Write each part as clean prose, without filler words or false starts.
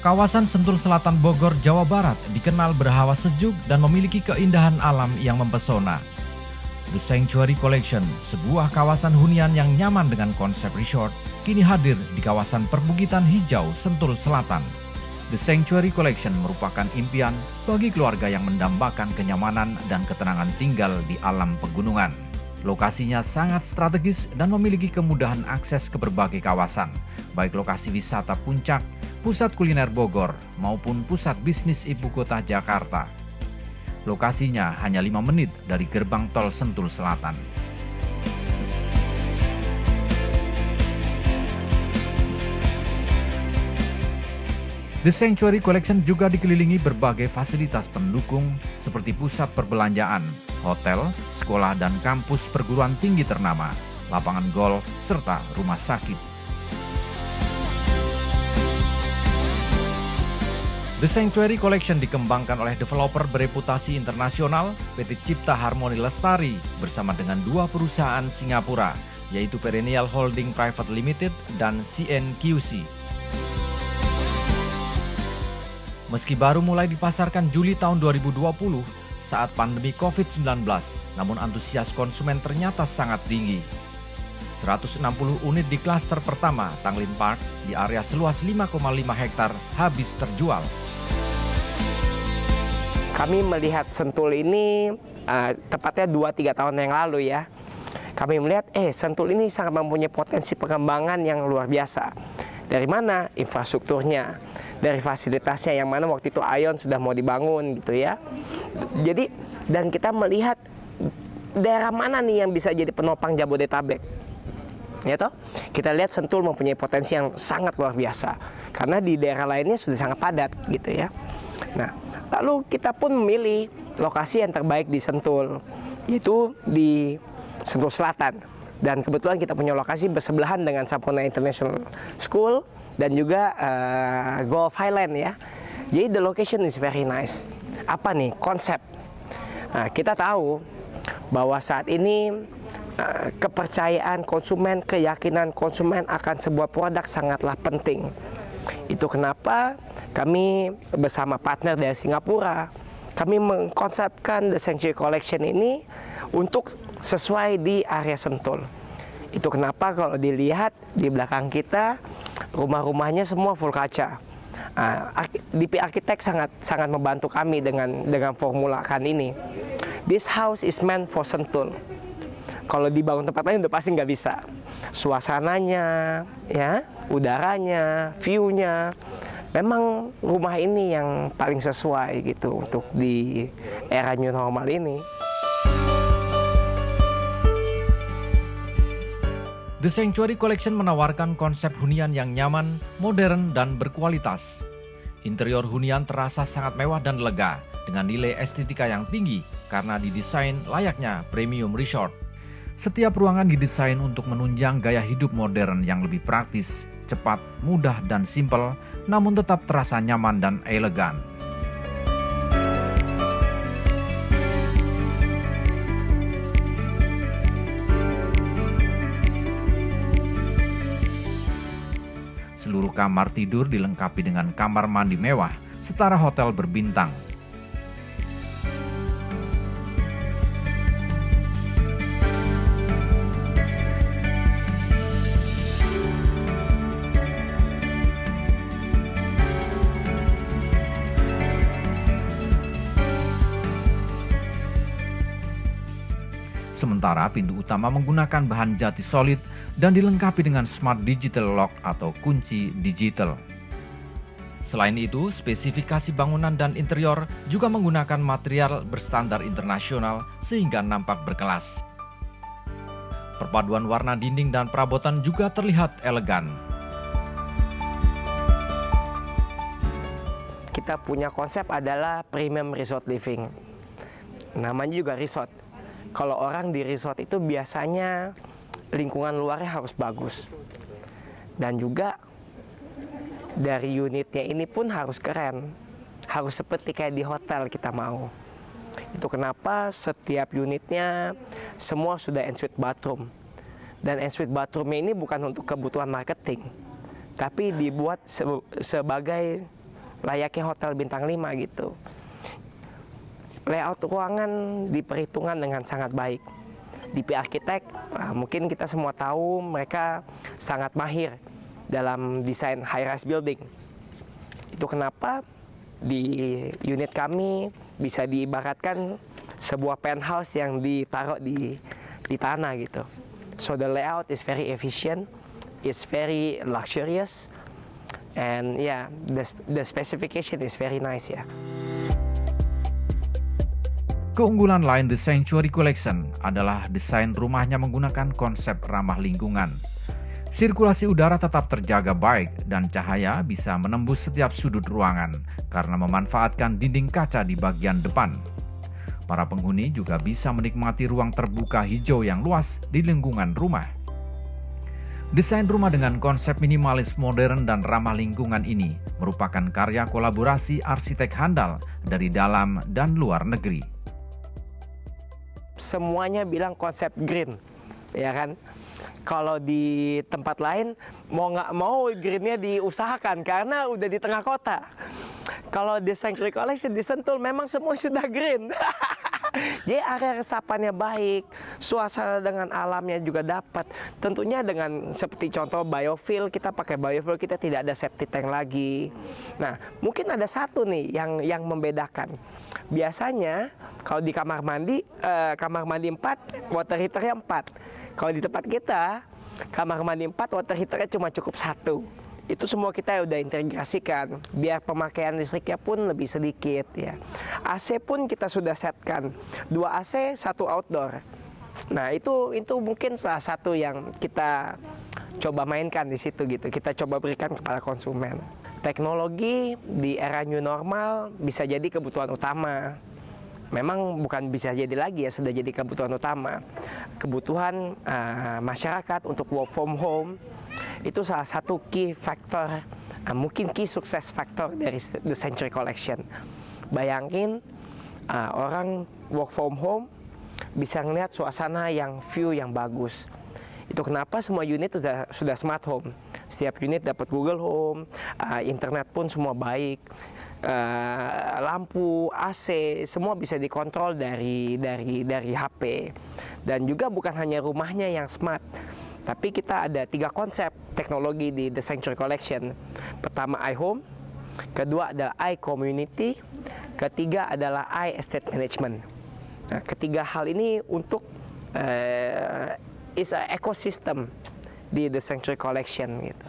Kawasan Sentul Selatan Bogor, Jawa Barat dikenal berhawa sejuk dan memiliki keindahan alam yang mempesona. The Sanctuary Collection, sebuah kawasan hunian yang nyaman dengan konsep resort, kini hadir di kawasan perbukitan hijau Sentul Selatan. The Sanctuary Collection merupakan impian bagi keluarga yang mendambakan kenyamanan dan ketenangan tinggal di alam pegunungan. Lokasinya sangat strategis dan memiliki kemudahan akses ke berbagai kawasan, baik lokasi wisata puncak, pusat kuliner Bogor, maupun pusat bisnis ibu kota Jakarta. Lokasinya hanya 5 menit dari gerbang tol Sentul Selatan. The Sanctuary Collection juga dikelilingi berbagai fasilitas pendukung seperti pusat perbelanjaan, hotel, sekolah dan kampus perguruan tinggi ternama, lapangan golf, serta rumah sakit. The Sanctuary Collection dikembangkan oleh developer bereputasi internasional PT Cipta Harmoni Lestari bersama dengan 2 perusahaan Singapura, yaitu Perennial Holding Private Limited dan CNQC. Meski baru mulai dipasarkan Juli tahun 2020 saat pandemi COVID-19, namun antusias konsumen ternyata sangat tinggi. 160 unit di klaster pertama, Tanglin Park, di area seluas 5,5 hektar habis terjual. Kami melihat Sentul ini tepatnya 2-3 tahun yang lalu ya. Kami melihat Sentul ini sangat mempunyai potensi pengembangan yang luar biasa. Dari mana? Infrastrukturnya, dari fasilitasnya yang mana waktu itu Ion sudah mau dibangun gitu ya. Jadi dan kita melihat daerah mana nih yang bisa jadi penopang Jabodetabek. Ya toh? Kita lihat Sentul mempunyai potensi yang sangat luar biasa karena di daerah lainnya sudah sangat padat gitu ya. Nah, lalu kita pun memilih lokasi yang terbaik di Sentul, yaitu di Sentul Selatan. Dan kebetulan kita punya lokasi bersebelahan dengan Sapona International School dan juga Golf Highland ya. Jadi the location is very nice. Apa nih konsep? Nah, kita tahu bahwa saat ini kepercayaan konsumen, keyakinan konsumen akan sebuah produk sangatlah penting. Itu kenapa kami bersama partner dari Singapura, kami mengkonsepkan The Sanctuary Collection ini untuk sesuai di area Sentul. Itu kenapa kalau dilihat di belakang kita, rumah-rumahnya semua full kaca. DP Architect sangat membantu kami dengan formula kan ini. This house is meant for Sentul. Kalau dibangun tempat lain udah pasti nggak bisa. Suasananya, ya, udaranya, view-nya, memang rumah ini yang paling sesuai gitu untuk di era new normal ini. The Sanctuary Collection menawarkan konsep hunian yang nyaman, modern, dan berkualitas. Interior hunian terasa sangat mewah dan lega, dengan nilai estetika yang tinggi karena didesain layaknya premium resort. Setiap ruangan didesain untuk menunjang gaya hidup modern yang lebih praktis, cepat, mudah, dan simpel, namun tetap terasa nyaman dan elegan. Seluruh kamar tidur dilengkapi dengan kamar mandi mewah, setara hotel berbintang. Sementara pintu utama menggunakan bahan jati solid dan dilengkapi dengan smart digital lock atau kunci digital. Selain itu, spesifikasi bangunan dan interior juga menggunakan material berstandar internasional sehingga nampak berkelas. Perpaduan warna dinding dan perabotan juga terlihat elegan. Kita punya konsep adalah premium resort living. Namanya juga resort. Kalau orang di resort itu biasanya lingkungan luarnya harus bagus. Dan juga dari unitnya ini pun harus keren. Harus seperti kayak di hotel kita mau. Itu kenapa setiap unitnya semua sudah ensuite bathroom. Dan ensuite bathroomnya ini bukan untuk kebutuhan marketing, tapi dibuat sebagai layaknya hotel bintang 5 gitu. Layout ruangan diperhitungkan dengan sangat baik. DP Architect, mungkin kita semua tahu mereka sangat mahir dalam desain high-rise building. Itu kenapa di unit kami bisa diibaratkan sebuah penthouse yang ditaruh di tanah gitu. So the layout is very efficient, it's very luxurious, and yeah, the specification is very nice ya. Keunggulan lain The Sanctuary Collection adalah desain rumahnya menggunakan konsep ramah lingkungan. Sirkulasi udara tetap terjaga baik dan cahaya bisa menembus setiap sudut ruangan karena memanfaatkan dinding kaca di bagian depan. Para penghuni juga bisa menikmati ruang terbuka hijau yang luas di lingkungan rumah. Desain rumah dengan konsep minimalis modern dan ramah lingkungan ini merupakan karya kolaborasi arsitek handal dari dalam dan luar negeri. Semuanya bilang konsep green, ya kan? Kalau di tempat lain mau nggak mau greennya diusahakan karena udah di tengah kota. Kalau di Sanctuary Collection di Sentul memang semua sudah green. Jadi area resapannya baik, suasana dengan alamnya juga dapat. Tentunya dengan seperti contoh biofuel, kita pakai biofuel, kita tidak ada septic tank lagi. Nah, mungkin ada satu nih yang membedakan. Biasanya kalau di kamar mandi 4, water heaternya 4. Kalau di tempat kita, kamar mandi 4, water heaternya cuma cukup 1. Itu semua kita udah integrasikan biar pemakaian listriknya pun lebih sedikit ya. AC pun kita sudah setkan 2 AC 1 outdoor. Nah itu mungkin salah satu yang kita coba mainkan di situ gitu. Kita coba berikan kepada konsumen. Teknologi di era new normal bisa jadi kebutuhan utama. Memang bukan bisa jadi lagi ya, sudah jadi kebutuhan utama. Kebutuhan masyarakat untuk work from home itu salah satu key factor, mungkin key sukses factor dari The Sanctuary Collection. Bayangin orang work from home bisa ngelihat suasana yang view yang bagus. Itu kenapa semua unit sudah smart home. Setiap unit dapat Google Home, internet pun semua baik. Lampu, AC, semua bisa dikontrol dari HP. Dan juga bukan hanya rumahnya yang smart, tapi kita ada 3 konsep teknologi di The Sanctuary Collection. Pertama iHome, kedua adalah iCommunity, ketiga adalah iEstate Management. Nah, ketiga hal ini untuk is a ecosystem di The Sanctuary Collection gitu.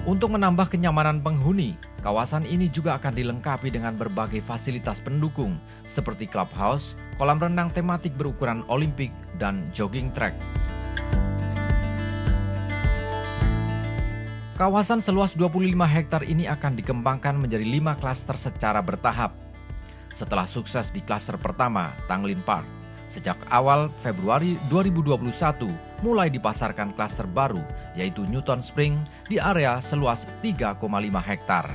Untuk menambah kenyamanan penghuni, kawasan ini juga akan dilengkapi dengan berbagai fasilitas pendukung seperti clubhouse, kolam renang tematik berukuran olimpik, dan jogging track. Kawasan seluas 25 hektar ini akan dikembangkan menjadi 5 klaster secara bertahap. Setelah sukses di klaster pertama, Tanglin Park, sejak awal Februari 2021 mulai dipasarkan klaster baru yaitu Newton Spring di area seluas 3,5 hektar.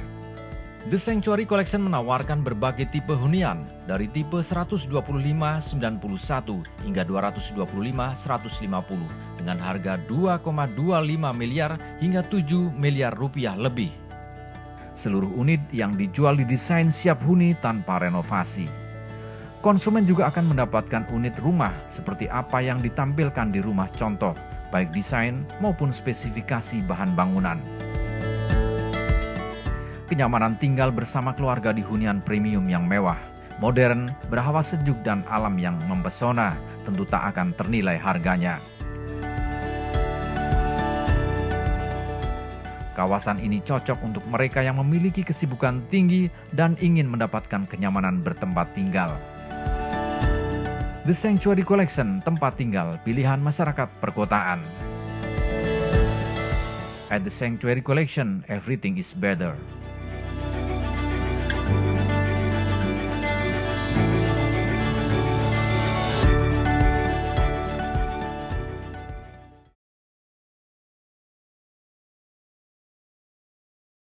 The Sanctuary Collection menawarkan berbagai tipe hunian dari tipe 125-91 hingga 225-150 dengan harga 2,25 miliar hingga 7 miliar rupiah lebih. Seluruh unit yang dijual didesain siap huni tanpa renovasi. Konsumen juga akan mendapatkan unit rumah seperti apa yang ditampilkan di rumah contoh, baik desain maupun spesifikasi bahan bangunan. Kenyamanan tinggal bersama keluarga di hunian premium yang mewah, modern, berhawa sejuk dan alam yang mempesona tentu tak akan ternilai harganya. Kawasan ini cocok untuk mereka yang memiliki kesibukan tinggi dan ingin mendapatkan kenyamanan bertempat tinggal. The Sanctuary Collection, tempat tinggal pilihan masyarakat perkotaan. At The Sanctuary Collection, everything is better.